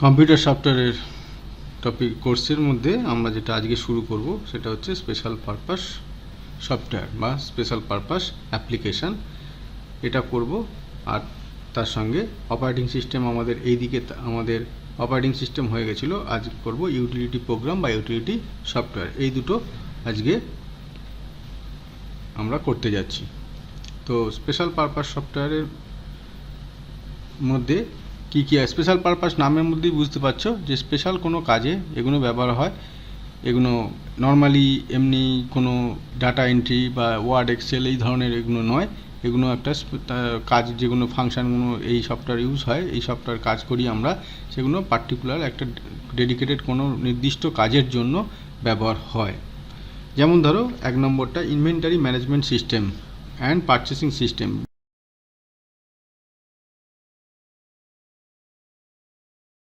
Computer সফটওয়্যারের topic কোর্সের মধ্যে আমরা যেটা আজকে শুরু করব সেটা হচ্ছে স্পেশাল পারপাস সফটওয়্যার বা স্পেশাল পারপাস অ্যাপ্লিকেশান। এটা করব আর তার সঙ্গে অপারেটিং সিস্টেম আমাদের এইদিকে আমাদের অপারেটিং সিস্টেম হয়ে গেছিলো, আজ করব ইউটিলিটি প্রোগ্রাম বা ইউটিলিটি সফটওয়্যার। এই দুটো আজকে আমরা করতে যাচ্ছি। তো স্পেশাল পারপাস সফটওয়্যারের মধ্যে কী কী আছে? স্পেশাল পারপাস নামের মধ্যেই বুঝতে পারছো যে স্পেশাল কোনো কাজে এগুলো ব্যবহার হয়। এগুলো নর্মালি এমনি কোনো ডাটা এন্ট্রি বা ওয়ার্ড এক্সেল এই ধরনের এগুলো নয়। এগুলো একটা কাজ, যেগুলো ফাংশানগুলো এই সফটওয়্যার ইউজ হয়, এই সফটওয়্যার কাজ করি আমরা, সেগুলো পার্টিকুলার একটা ডেডিকেটেড কোনো নির্দিষ্ট কাজের জন্য ব্যবহার হয়। যেমন ধরো 1 নম্বরটা inventory management system and purchasing system.